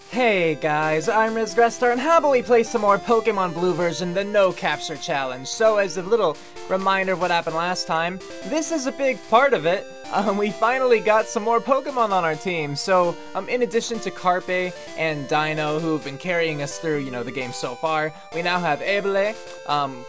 Hey guys, I'm Grestar, and how about we play some more Pokémon Blue version, the No Capture Challenge. So as a little reminder of what happened last time, this is a big part of it. We finally got some more Pokemon on our team. So in addition to Carpe and Dino, who've been carrying us through, the game so far, we now have Ebele.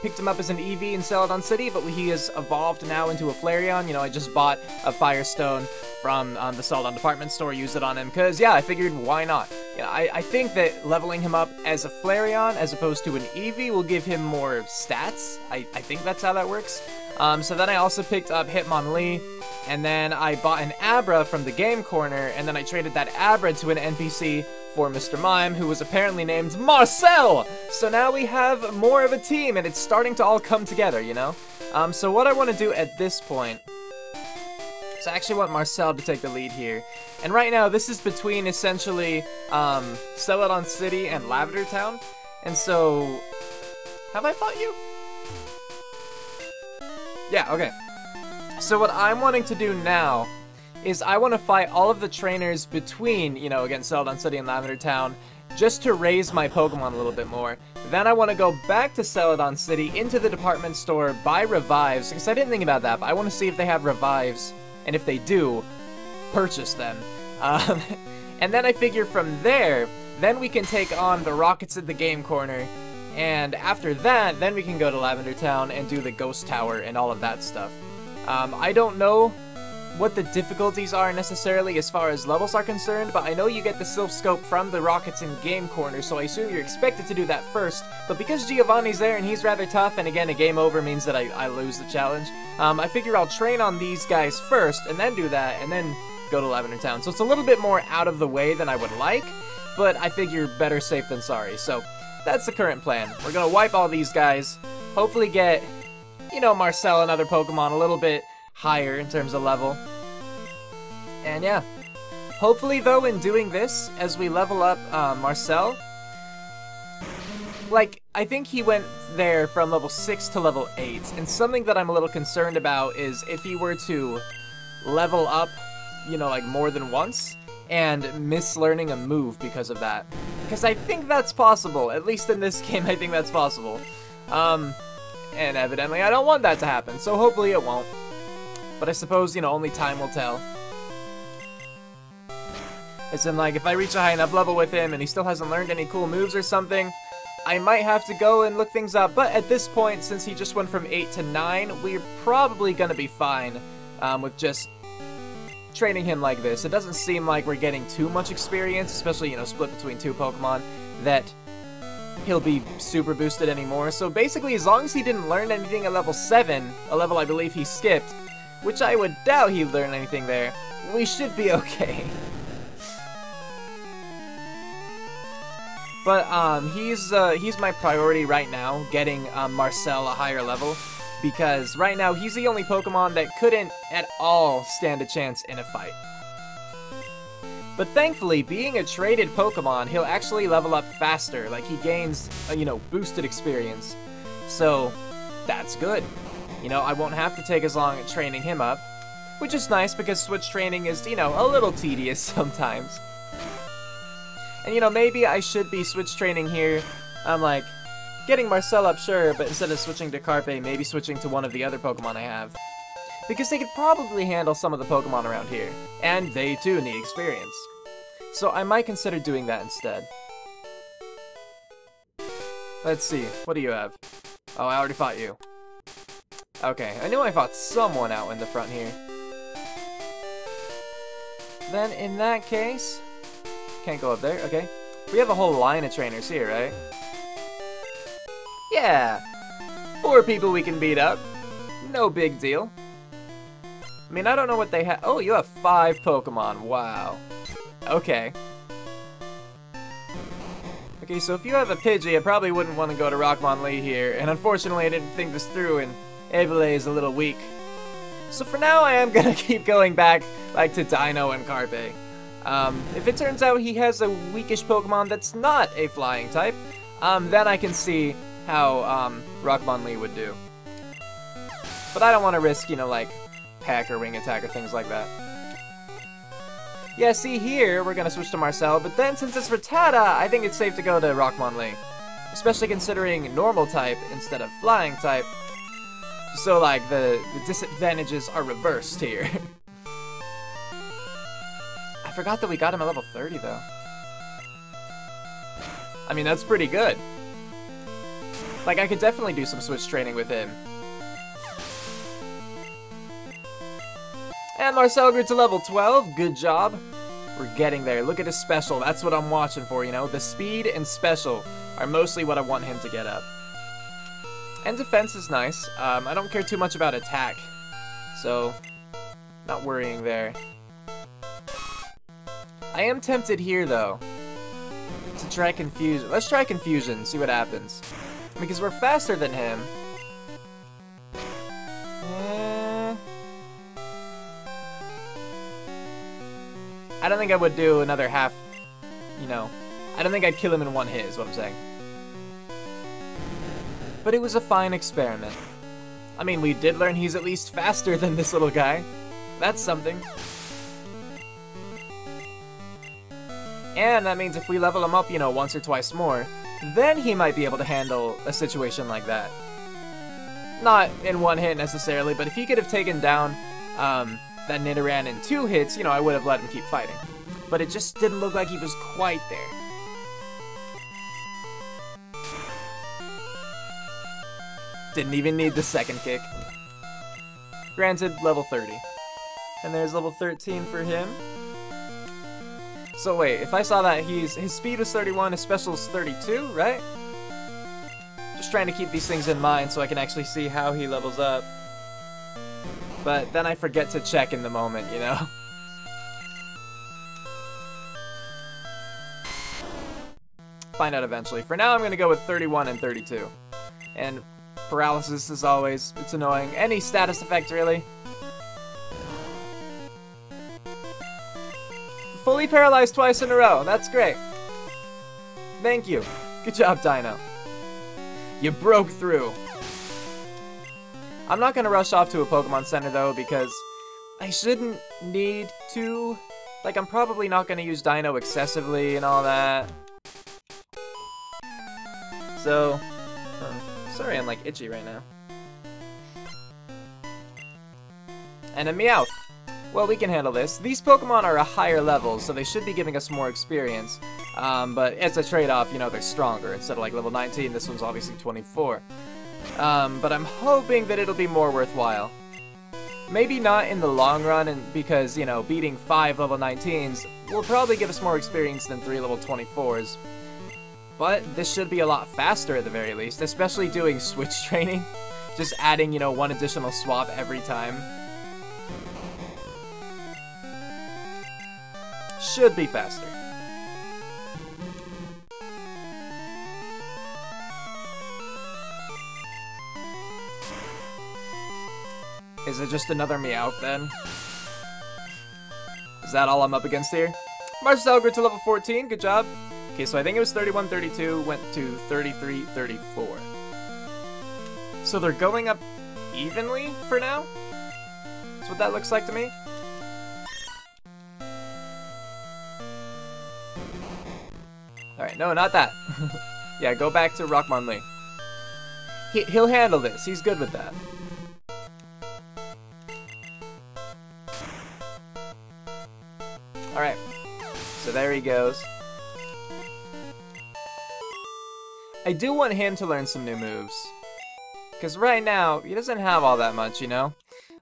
Picked him up as an EV in Celadon City, but he has evolved now into a Flareon. I just bought a Firestone from the Celadon department store, used it on him, because, yeah, I figured, why not? I think that leveling him up as a Flareon as opposed to an Eevee will give him more stats. I think that's how that works. So then I also picked up Hitmonlee, and then I bought an Abra from the game corner, and then I traded that Abra to an NPC for Mr. Mime, who was apparently named Marcel! So now we have more of a team, and it's starting to all come together, So what I want to do at this point is I actually want Marcel to take the lead here. And right now, this is between, essentially, Celadon City and Lavender Town. And so... have I fought you? Yeah, okay. So what I'm wanting to do now is I want to fight all of the trainers between, against Celadon City and Lavender Town, just to raise my Pokemon a little bit more. Then I want to go back to Celadon City, into the department store, buy revives, because I didn't think about that, but I want to see if they have revives, and if they do, purchase them. And then I figure from there, then we can take on the Rockets at the game corner, and after that, then we can go to Lavender Town and do the Ghost Tower and all of that stuff. I don't know what the difficulties are necessarily as far as levels are concerned, but I know you get the Silph Scope from the Rockets in game corner, so I assume you're expected to do that first. But because Giovanni's there and he's rather tough, and again, a game over means that I lose the challenge, I figure I'll train on these guys first, and then do that, and then go to Lavender Town. So it's a little bit more out of the way than I would like, but I figure better safe than sorry. So that's the current plan. We're gonna wipe all these guys, hopefully get, Marcel and other Pokemon a little bit higher in terms of level. And yeah, hopefully though in doing this, as we level up Marcel, I think he went there from level 6 to level 8, and something that I'm a little concerned about is if he were to level up, more than once, and miss learning a move because of that. Because I think that's possible, at least in this game I think that's possible. And evidently I don't want that to happen, so hopefully it won't. But I suppose, only time will tell. It's in, if I reach a high enough level with him and he still hasn't learned any cool moves or something, I might have to go and look things up. But at this point, since he just went from 8 to 9, we're probably gonna be fine with just training him like this. It doesn't seem like we're getting too much experience, especially, split between two Pokemon, that he'll be super boosted anymore. So basically, as long as he didn't learn anything at level 7, a level I believe he skipped, which I would doubt he'd learn anything there, we should be okay. But he's my priority right now, getting Marcel a higher level, because right now he's the only Pokemon that couldn't at all stand a chance in a fight. But thankfully, being a traded Pokemon, he'll actually level up faster. He gains, boosted experience. So, that's good. I won't have to take as long at training him up, which is nice because switch training is, a little tedious sometimes. And, maybe I should be switch training here. I'm getting Marcel up, sure, but instead of switching to Carpe, maybe switching to one of the other Pokemon I have. Because they could probably handle some of the Pokemon around here. And they, too, need experience. So I might consider doing that instead. Let's see, what do you have? Oh, I already fought you. Okay, I knew I fought someone out in the front here. Then, in that case... can't go up there, okay. We have a whole line of trainers here, right? Yeah! 4 people we can beat up. No big deal. I mean, I don't know what they have. Oh, you have 5 Pokemon. Wow. Okay. Okay, so if you have a Pidgey, I probably wouldn't want to go to Rockmonlee here. And unfortunately, I didn't think this through, and Ebele is a little weak. So for now, I am gonna keep going back, to Dino and Carpe. If it turns out he has a weakish Pokemon that's not a flying type, then I can see how, Rockmonlee would do. But I don't want to risk, Pack or Wing Attack or things like that. Yeah, see here, we're gonna switch to Marcel, but then since it's Rattata, I think it's safe to go to Rockmonlee. Especially considering normal type instead of flying type. So, like, the disadvantages are reversed here. I forgot that we got him at level 30, though. I mean, that's pretty good. Like, I could definitely do some switch training with him. And Marcel grew to level 12. Good job. We're getting there. Look at his special. That's what I'm watching for, you know? The speed and special are mostly what I want him to get up. And defense is nice. I don't care too much about attack. So, not worrying there. I am tempted here, though, to try Confusion. Let's try Confusion, see what happens. Because we're faster than him. I don't think I would do another half, you know. I don't think I'd kill him in one hit, is what I'm saying. But it was a fine experiment. I mean, we did learn he's at least faster than this little guy. That's something. And that means if we level him up, you know, once or twice more, then he might be able to handle a situation like that. Not in one hit necessarily, but if he could have taken down that Nidoran in 2 hits, you know, I would have let him keep fighting. But it just didn't look like he was quite there. Didn't even need the second kick. Granted, level 30. And there's level 13 for him. So wait, if I saw that his speed was 31, his special is 32, right? Just trying to keep these things in mind so I can actually see how he levels up. But then I forget to check in the moment, you know? Find out eventually. For now, I'm going to go with 31 and 32. And paralysis, as always, it's annoying. Any status effect, really. Fully paralyzed twice in a row. That's great. Thank you. Good job, Dino. You broke through. I'm not going to rush off to a Pokemon Center, though, because I shouldn't need to. Like, I'm probably not going to use Dino excessively and all that. So, sorry I'm, like, itchy right now. And a Meowth. Well, we can handle this. These Pokemon are a higher level, so they should be giving us more experience. But it's a trade-off, you know, they're stronger. Instead of, like, level 19, this one's obviously 24. But I'm hoping that it'll be more worthwhile. Maybe not in the long run, and because, you know, beating 5 level 19s will probably give us more experience than 3 level 24s. But this should be a lot faster at the very least, especially doing switch training. Just adding, you know, 1 additional swap every time. Should be faster. Is it just another Meowth then? Is that all I'm up against here? Marcel grew to level 14, good job. Okay, so I think it was 31, 32, went to 33, 34. So they're going up evenly for now? That's what that looks like to me. Alright, no, not that. Yeah, go back to Rockmonlee. He'll handle this, he's good with that. Alright, so there he goes. I do want him to learn some new moves. Because right now, he doesn't have all that much, you know?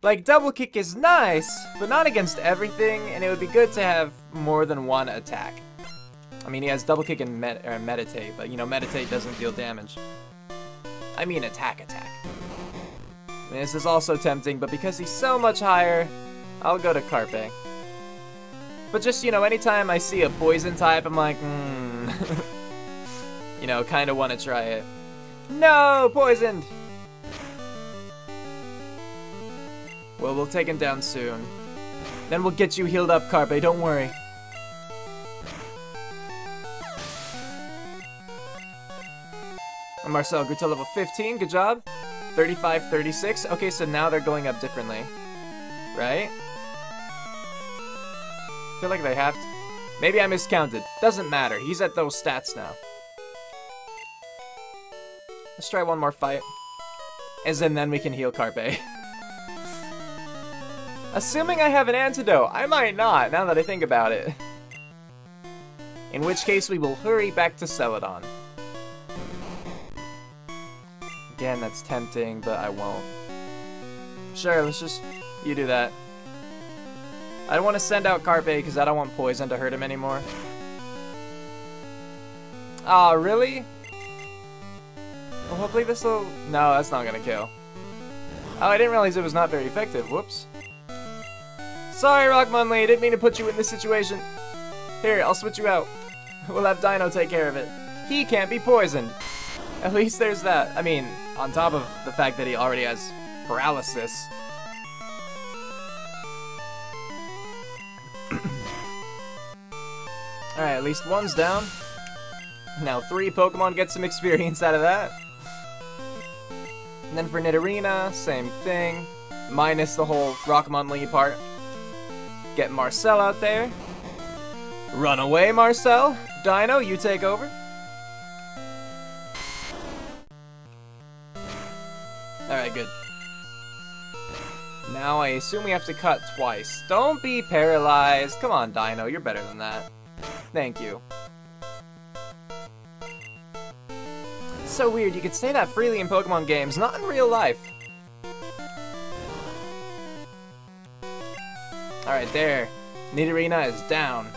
Like, double kick is nice, but not against everything, and it would be good to have more than one attack. I mean, he has double kick and meditate, but, you know, meditate doesn't deal damage. I mean attack. I mean, this is also tempting, but because he's so much higher, I'll go to Carpe. But just, you know, anytime I see a poison type, I'm like, you know, kind of want to try it. No! Poisoned! Well, we'll take him down soon. Then we'll get you healed up, Carpe, don't worry. Marcel grew to level 15, good job. 35, 36. Okay, so now they're going up differently. Right? feel like they have to. Maybe I miscounted. Doesn't matter. He's at those stats now. Let's try one more fight. As in, then we can heal Carpe. Assuming I have an antidote. I might not, now that I think about it. In which case, we will hurry back to Celadon. Again, that's tempting, but I won't. Sure, let's just... You do that. I don't want to send out Carpe because I don't want Poison to hurt him anymore. Aw, really? Well, hopefully this will... No, that's not gonna kill. Oh, I didn't realize it was not very effective. Whoops. Sorry, Rockmonley, I didn't mean to put you in this situation. Here, I'll switch you out. We'll have Dino take care of it. He can't be poisoned. At least there's that. I mean, on top of the fact that he already has paralysis. Alright, at least one's down. Now 3 Pokemon get some experience out of that. And then for Nidorina, same thing. Minus the whole Rockmonley part. Get Marcel out there. Run away, Marcel. Dino, you take over. Alright, good. Now I assume we have to cut twice. Don't be paralyzed. Come on, Dino, you're better than that. Thank you. It's so weird, you could say that freely in Pokemon games, not in real life. Alright, there. Nidorina is down.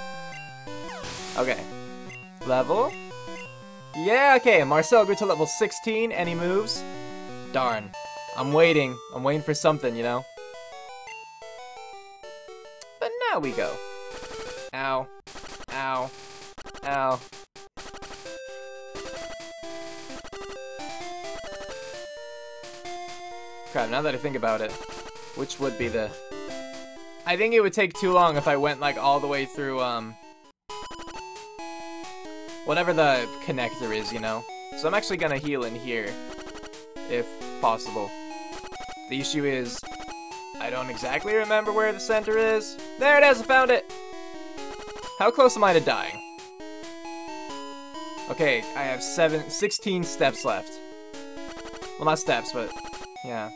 Okay. Level? Yeah, okay, Marcel grew to level 16, and he moves. Darn. I'm waiting. I'm waiting for something, you know? But now we go. Ow. Ow. Ow. Crap, now that I think about it, which would be the... I think it would take too long if I went, like, all the way through, whatever the connector is, you know? So I'm actually gonna heal in here, if possible. The issue is, I don't exactly remember where the center is. There it is, I found it! How close am I to dying? Okay, I have 16 steps left. Well, not steps, but, yeah.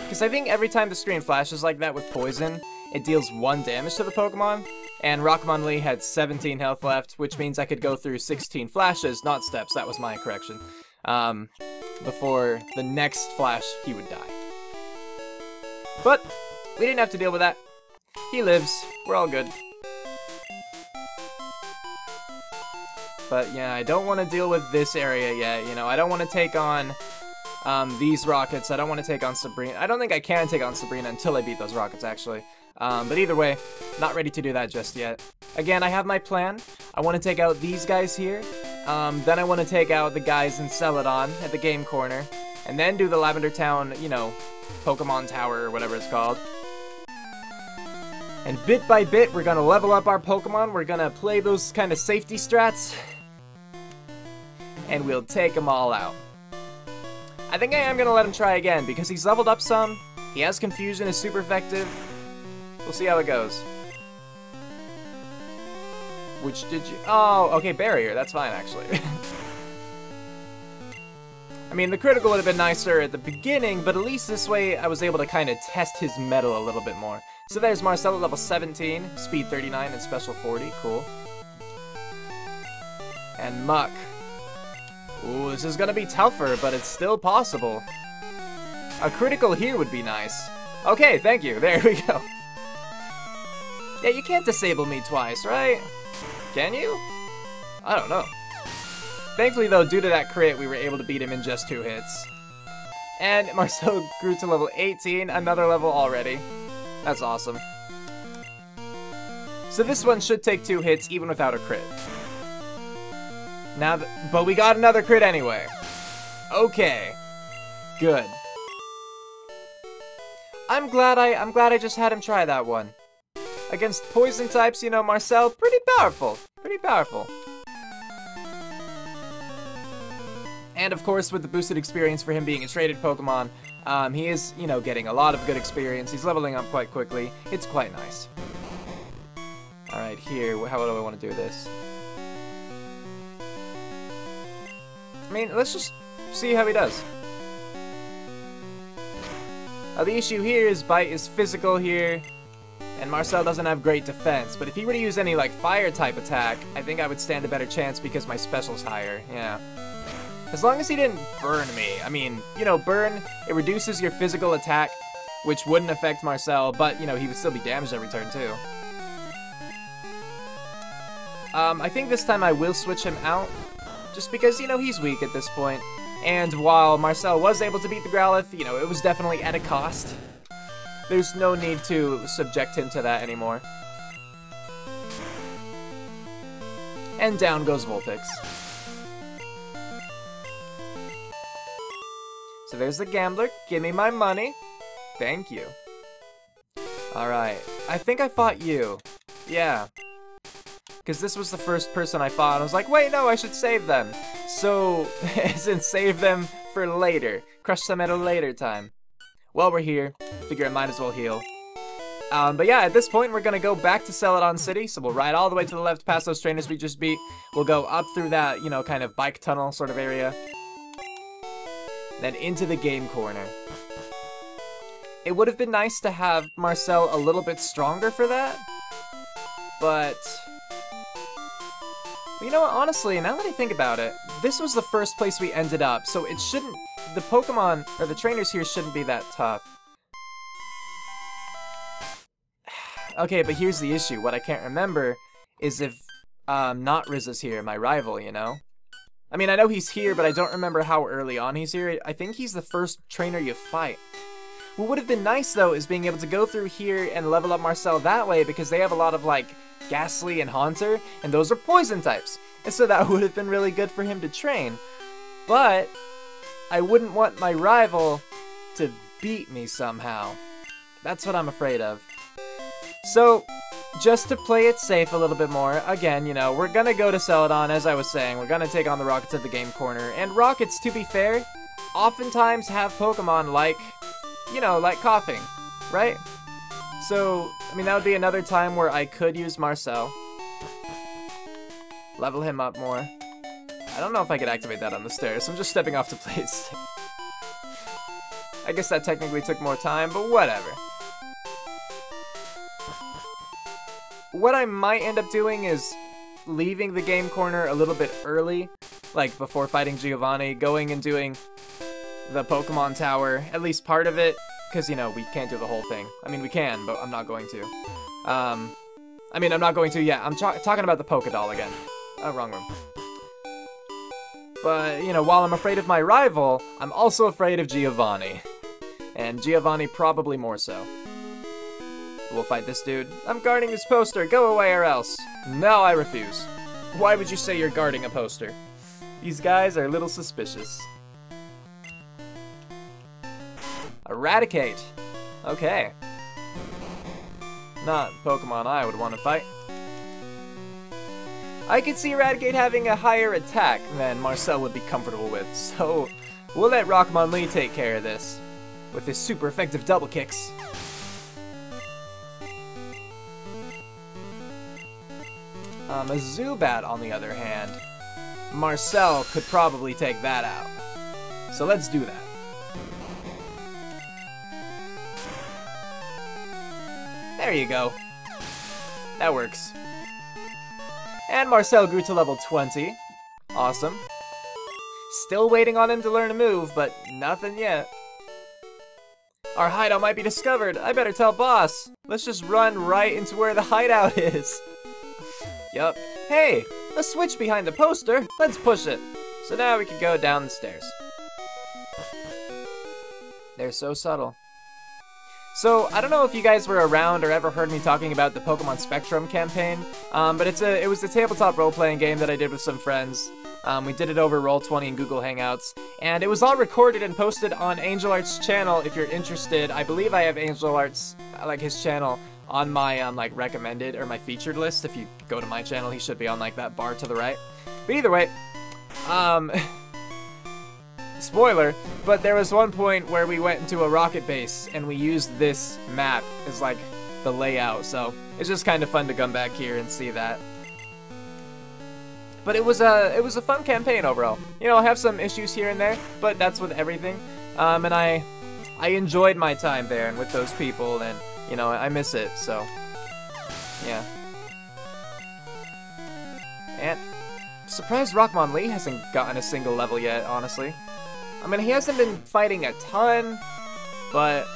Because I think every time the screen flashes like that with poison, it deals 1 damage to the Pokemon. And Rockmonley had 17 health left, which means I could go through 16 flashes, not steps, that was my correction. Before the next flash, he would die. But, we didn't have to deal with that. He lives, we're all good. But yeah, I don't want to deal with this area yet, you know, I don't want to take on these rockets, I don't want to take on Sabrina. I don't think I can take on Sabrina until I beat those rockets, actually. But either way, not ready to do that just yet. Again, I have my plan. I want to take out these guys here. Then I want to take out the guys in Celadon at the game corner. And then do the Lavender Town, you know, Pokemon Tower or whatever it's called. And bit by bit, we're gonna level up our Pokemon. We're gonna play those kind of safety strats. And we'll take them all out. I think I am gonna let him try again because he's leveled up some. He has Confusion, is super effective. We'll see how it goes. Which did you... Oh, okay, Barrier. That's fine, actually. I mean, the critical would have been nicer at the beginning, but at least this way I was able to kind of test his metal a little bit more. So there's Marcel at level 17, speed 39, and special 40. Cool. And Muck. Ooh, this is gonna be tougher, but it's still possible. A critical here would be nice. Okay, thank you. There we go. Yeah, you can't disable me twice, right? Can you? I don't know. Thankfully, though, due to that crit, we were able to beat him in just 2 hits. And Marcel grew to level 18, another level already. That's awesome. So this one should take 2 hits, even without a crit. Now, but we got another crit anyway. Okay. Good. I'm glad I just had him try that one. Against poison types, you know, Marcel, pretty powerful. Pretty powerful. And of course, with the boosted experience for him being a traded Pokemon, He is, you know, getting a lot of good experience. He's leveling up quite quickly. It's quite nice. Alright, here, how do I want to do this? I mean, let's just see how he does. The issue here is Bite is physical here, and Marcel doesn't have great defense, but if he were to use any, like, fire-type attack, I think I would stand a better chance because my special's higher, yeah. As long as he didn't burn me. I mean, you know, burn, it reduces your physical attack, which wouldn't affect Marcel, but, you know, he would still be damaged every turn, too. I think this time I will switch him out, just because, you know, he's weak at this point. And while Marcel was able to beat the Growlithe, you know, it was definitely at a cost. There's no need to subject him to that anymore. And down goes Vulpix. So there's the Gambler. Give me my money. Thank you. Alright. I think I fought you. Yeah. Because this was the first person I fought. I was like, wait, no, I should save them. So, as in save them for later. Crush them at a later time. Well, we're here. Figure I might as well heal. But yeah, at this point, we're going to go back to Celadon City. So we'll ride all the way to the left past those trainers we just beat. We'll go up through that, you know, kind of bike tunnel sort of area. Then into the game corner. It would have been nice to have Marcel a little bit stronger for that. But... you know what, honestly, now that I think about it, this was the first place we ended up, so it shouldn't... the Pokemon, or the trainers here shouldn't be that tough. Okay, but here's the issue. What I can't remember is if not Riz is here, my rival, you know? I mean, I know he's here, but I don't remember how early on he's here. I think he's the first trainer you fight. What would have been nice, though, is being able to go through here and level up Marcel that way, because they have a lot of, like, Ghastly and Haunter, and those are poison types. And so that would have been really good for him to train. But I wouldn't want my rival to beat me somehow. That's what I'm afraid of. So, just to play it safe a little bit more, again, you know, we're gonna go to Celadon, as I was saying. We're gonna take on the Rockets at the game corner. And Rockets, to be fair, oftentimes have Pokemon like, you know, like coughing, right? So, I mean, that would be another time where I could use Marcel. Level him up more. I don't know if I could activate that on the stairs. I'm just stepping off to play it safe. I guess that technically took more time, but whatever. What I might end up doing is leaving the game corner a little bit early, like before fighting Giovanni, going and doing the Pokemon Tower, at least part of it, because, you know, we can't do the whole thing. I mean, we can, but I'm not going to. I mean, I'm not going to, yeah, I'm talking about the Poké Doll again. Oh, wrong room. But, you know, while I'm afraid of my rival, I'm also afraid of Giovanni. And Giovanni probably more so. We'll fight this dude. I'm guarding this poster. Go away or else. No, I refuse. Why would you say you're guarding a poster? These guys are a little suspicious. Eradicate. Okay. Not Pokemon I would want to fight. I could see Eradicate having a higher attack than Marcel would be comfortable with, so we'll let Rockmonlee take care of this with his super effective double kicks. A Zubat, on the other hand, Marcel could probably take that out. So let's do that. There you go. That works. And Marcel grew to level 20. Awesome. Still waiting on him to learn a move, but nothing yet. Our hideout might be discovered. I better tell boss. Let's just run right into where the hideout is. Yup. Hey, a switch behind the poster. Let's push it. So now we can go down the stairs. They're so subtle. So, I don't know if you guys were around or ever heard me talking about the Pokemon Spectrum campaign, but it was a tabletop role-playing game that I did with some friends. We did it over Roll20 and Google Hangouts, and it was all recorded and posted on Angel Art's channel if you're interested. I believe I have Angel Art's, like, his channel on my, like, recommended, or my featured list. If you go to my channel, he should be on, like, that bar to the right. But either way, spoiler, but there was one point where we went into a rocket base and we used this map as like the layout, so it's just kind of fun to come back here and see that. But it was a fun campaign overall. You know, I have some issues here and there, but that's with everything. And I enjoyed my time there and with those people, and you know, I miss it, so yeah. And surprised Rockmonlee hasn't gotten a single level yet, honestly. I mean, he hasn't been fighting a ton, but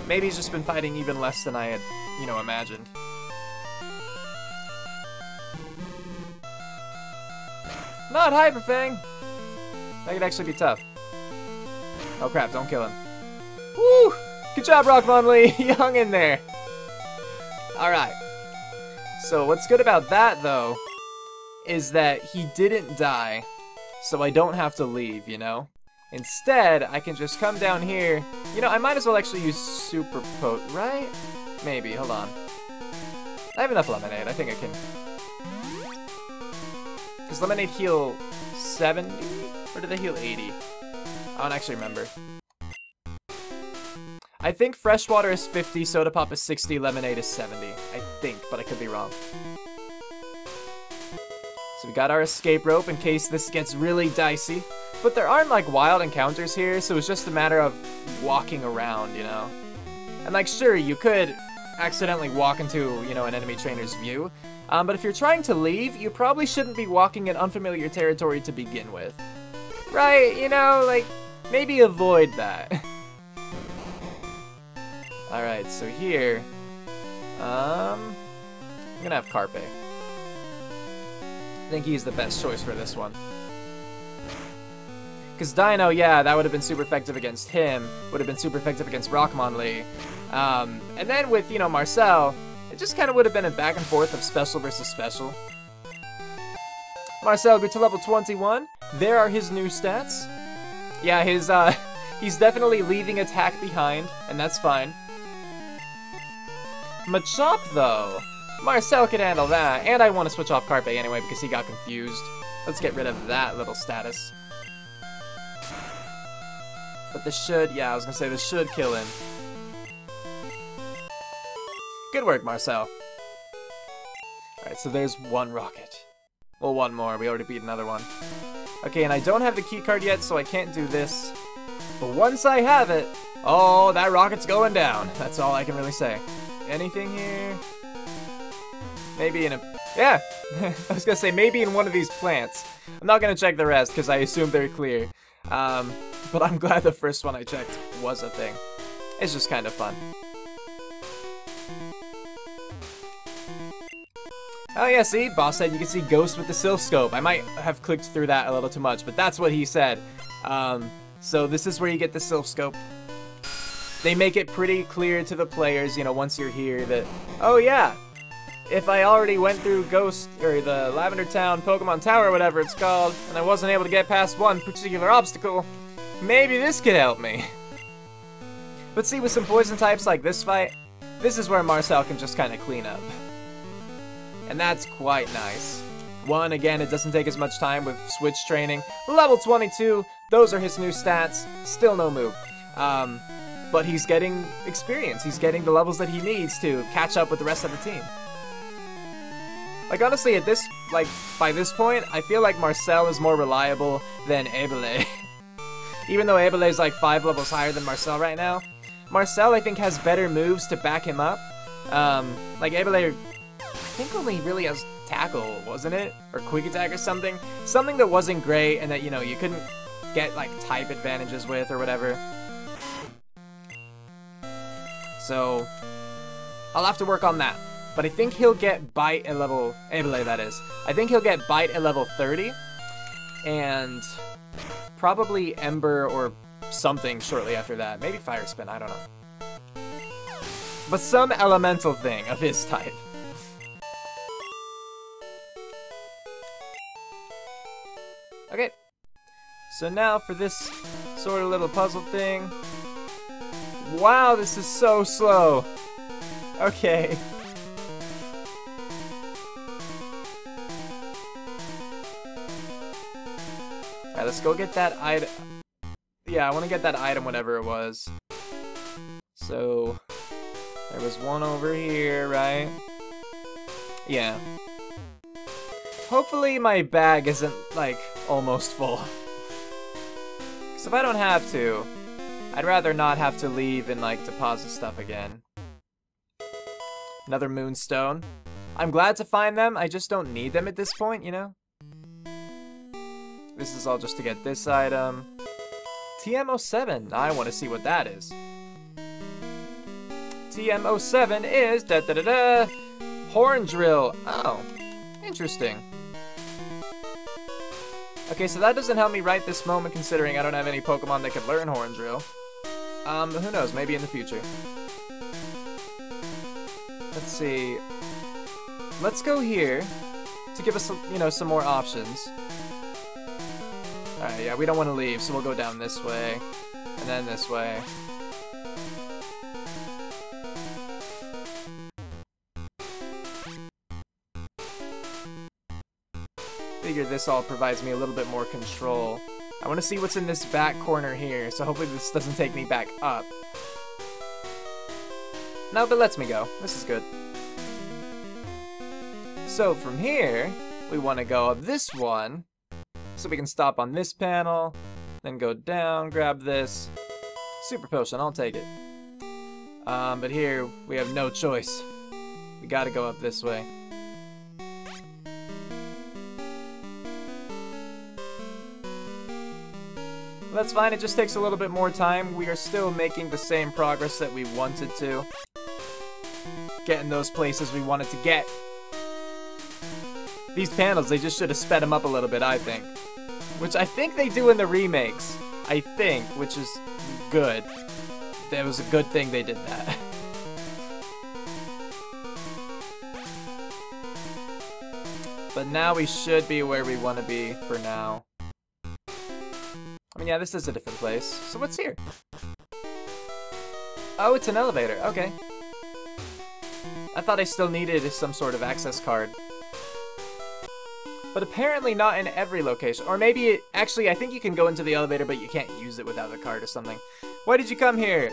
maybe he's just been fighting even less than I had, you know, imagined. Not Hyper Fang! That could actually be tough. Oh crap, don't kill him. Woo! Good job, Rockmonlee! You hung in there! Alright. So what's good about that, though, is that he didn't die, so I don't have to leave, you know? Instead, I can just come down here. You know, I might as well actually use Super Pote, right? Maybe, hold on. I have enough Lemonade, I think I can. Does Lemonade heal 70? Or do they heal 80? I don't actually remember. I think Freshwater is 50, Soda Pop is 60, Lemonade is 70. I think, but I could be wrong. So we got our escape rope in case this gets really dicey. But there aren't like wild encounters here, so it's just a matter of walking around, you know? And like, sure, you could accidentally walk into, you know, an enemy trainer's view. But if you're trying to leave, you probably shouldn't be walking in unfamiliar territory to begin with. Right, you know, like, maybe avoid that. Alright, so here, I'm gonna have Carpe. I think he's the best choice for this one. Because Dino, yeah, that would have been super effective against him, would have been super effective against Rockmonlee. And then with, you know, Marcel, it just kind of would have been a back and forth of special versus special. Marcel grew to level 21. There are his new stats. Yeah, his, he's definitely leaving attack behind, and that's fine. Machop, though. Marcel can handle that, and I want to switch off Carpe anyway because he got confused. Let's get rid of that little status. But this should, yeah, I was gonna say this should kill him. Good work, Marcel. Alright, so there's one rocket. Well, one more. We already beat another one. Okay, and I don't have the key card yet, so I can't do this. But once I have it, oh, that rocket's going down. That's all I can really say. Anything here? Maybe in a... Yeah! I was gonna say, maybe in one of these plants. I'm not gonna check the rest, because I assume they're clear. But I'm glad the first one I checked was a thing. It's just kind of fun. Oh yeah, see? Boss said you can see ghosts with the Sylph Scope. I might have clicked through that a little too much, but that's what he said. So this is where you get the Sylph Scope. They make it pretty clear to the players, you know, once you're here that, oh yeah, if I already went through Ghost, or the Lavender Town Pokemon Tower, or whatever it's called, and I wasn't able to get past one particular obstacle, maybe this could help me. But see, with some poison types like this fight, this is where Marcel can just kind of clean up. And that's quite nice. One, again, it doesn't take as much time with switch training. Level 22, those are his new stats. Still no move. But he's getting experience. He's getting the levels that he needs to catch up with the rest of the team. Like, honestly, at this, like, by this point, I feel like Marcel is more reliable than Ebele. Even though Ebele is like 5 levels higher than Marcel right now, Marcel, I think, has better moves to back him up. Like, Ebele, I think, only really has Tackle, wasn't it? Or Quick Attack or something? Something that wasn't great and that, you know, you couldn't get, like, type advantages with or whatever. So, I'll have to work on that. But I think he'll get Bite at level... Ebele, that is. I think he'll get Bite at level 30. And probably Ember or something shortly after that. Maybe Fire Spin, I don't know. But some elemental thing of his type. Okay. So now for this sort of little puzzle thing. Wow, this is so slow. Okay. Alright, let's go get that item. yeah, I want to get that item, whatever it was. So, there was one over here, right? Yeah. Hopefully my bag isn't, like, almost full. Because if I don't have to, I'd rather not have to leave and, like, deposit stuff again. Another moonstone. I'm glad to find them, I just don't need them at this point, you know? This is all just to get this item. TM07, I want to see what that is. TM07 is da-da-da-da, horn drill. Oh, interesting. Okay, so that doesn't help me right this moment considering I don't have any Pokemon that can learn horn drill. Who knows, maybe in the future. Let's see. Let's go here to give us, you know, some more options. Alright, yeah, we don't want to leave, so we'll go down this way, and then this way. Figure this all provides me a little bit more control. I want to see what's in this back corner here, so hopefully this doesn't take me back up. No, but lets me go. This is good. So from here, we want to go up this one, so we can stop on this panel, then go down, grab this. Super Potion, I'll take it. But here, we have no choice. We gotta go up this way. That's fine, it just takes a little bit more time. We are still making the same progress that we wanted to. Getting those places we wanted to get. These panels, they just should have sped them up a little bit, I think. Which I think they do in the remakes. I think, which is good. That was a good thing they did that. But now we should be where we want to be for now. I mean, yeah, this is a different place. So what's here? Oh, it's an elevator. Okay. I thought I still needed some sort of access card. But apparently not in every location. Or maybe it... Actually, I think you can go into the elevator, but you can't use it without the card or something. Why did you come here?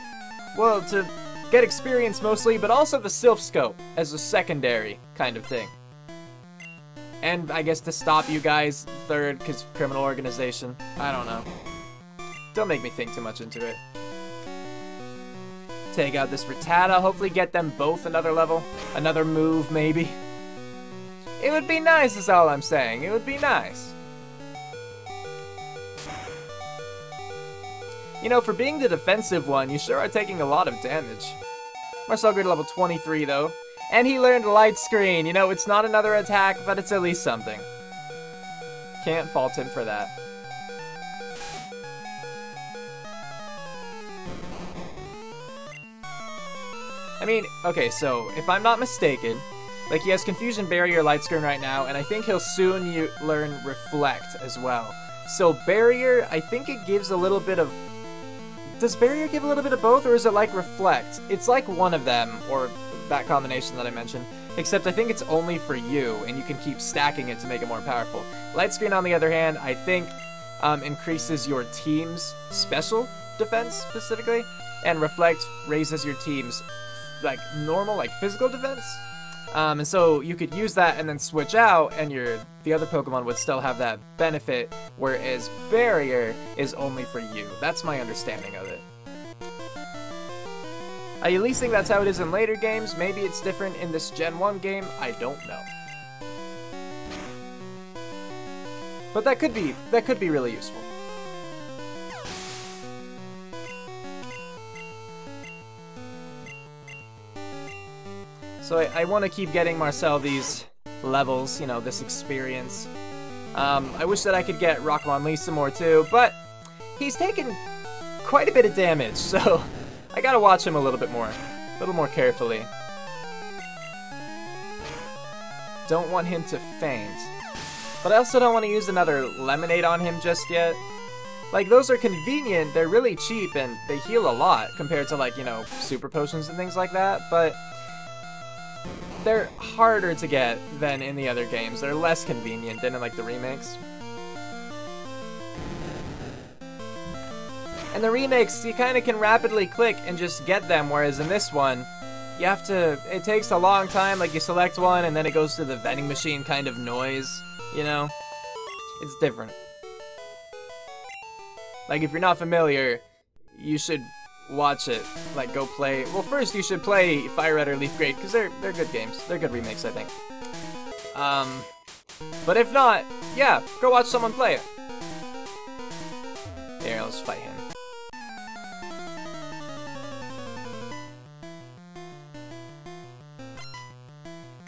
Well, to get experience mostly, but also the Sylph Scope as a secondary kind of thing. And I guess to stop you guys, third, because criminal organization. I don't know. Don't make me think too much into it. Take out this Rattata, hopefully get them both another level. Another move, maybe. It would be nice, is all I'm saying. It would be nice. You know, for being the defensive one, you sure are taking a lot of damage. Marcel Grid level 23, though. And he learned Light Screen. You know, it's not another attack, but it's at least something. Can't fault him for that. I mean, okay, so, if I'm not mistaken, like, he has Confusion Barrier, Light Screen right now, and I think he'll soon learn Reflect as well. So, Barrier, I think it gives a little bit of... Does Barrier give a little bit of both, or is it like Reflect? It's like one of them, or that combination that I mentioned, except I think it's only for you, and you can keep stacking it to make it more powerful. Light Screen, on the other hand, I think increases your team's special defense, specifically, and Reflect raises your team's like normal, like physical defense. And so you could use that and then switch out, and the other Pokemon would still have that benefit, whereas Barrier is only for you. That's my understanding of it. I at least think that's how it is in later games. Maybe it's different in this Gen 1 game. I don't know. But that could be really useful. So I want to keep getting Marcel these levels, you know, this experience. I wish that I could get Rockmon Lee some more too, but he's taken quite a bit of damage, so I gotta watch him a little bit more, a little more carefully. Don't want him to faint. But I also don't want to use another Lemonade on him just yet. Like, those are convenient, they're really cheap, and they heal a lot compared to, like, you know, Super Potions and things like that, but they're harder to get than in the other games. They're less convenient than in, like, the remakes. And the remakes, you kind of can rapidly click and just get them, whereas in this one, you have to, it takes a long time, like you select one and then it goes to the vending machine kind of noise, you know? It's different. Like, if you're not familiar, you should watch it, like, go play, well, first you should play Fire Red or Leaf Grade, because they're good games, they're good remakes, I think. But if not, yeah, go watch someone play it. Here, let's fight him.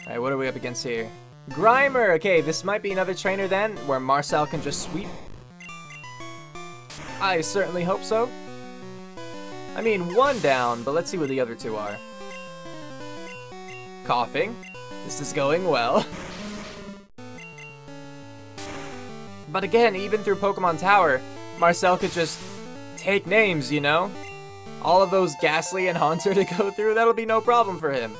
Alright, what are we up against here? Grimer! Okay, this might be another trainer then, where Marcel can just sweep. I certainly hope so. I mean, one down, but let's see what the other two are. Coughing. This is going well. But again, even through Pokemon Tower, Marcel could just take names, you know? All of those Ghastly and Haunter to go through, that'll be no problem for him.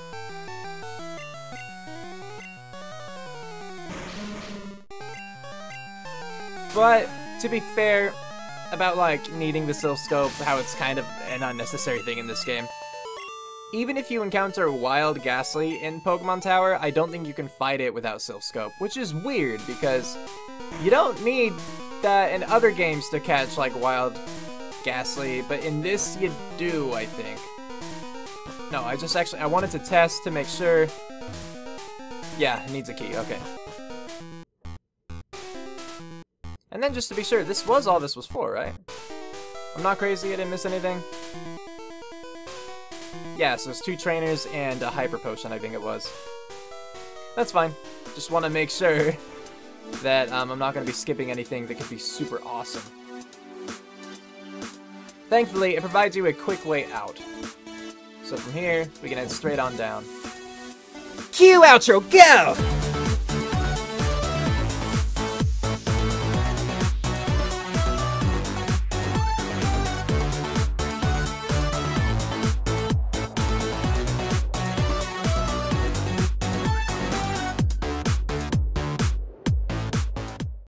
But, to be fair, about, like, needing the Silph Scope, how it's kind of an unnecessary thing in this game. Even if you encounter Wild Ghastly in Pokemon Tower, I don't think you can fight it without Silph Scope, which is weird, because you don't need that in other games to catch, like, Wild Ghastly, but in this you do, I think. No, I wanted to test to make sure. Yeah, it needs a key, okay. And then just to be sure, this was all this was for, right? I'm not crazy, I didn't miss anything. Yeah, so it's 2 trainers and a Hyper Potion, I think it was. That's fine. Just want to make sure that I'm not going to be skipping anything that could be super awesome. Thankfully, it provides you a quick way out. So from here, we can head straight on down. Cue outro, go!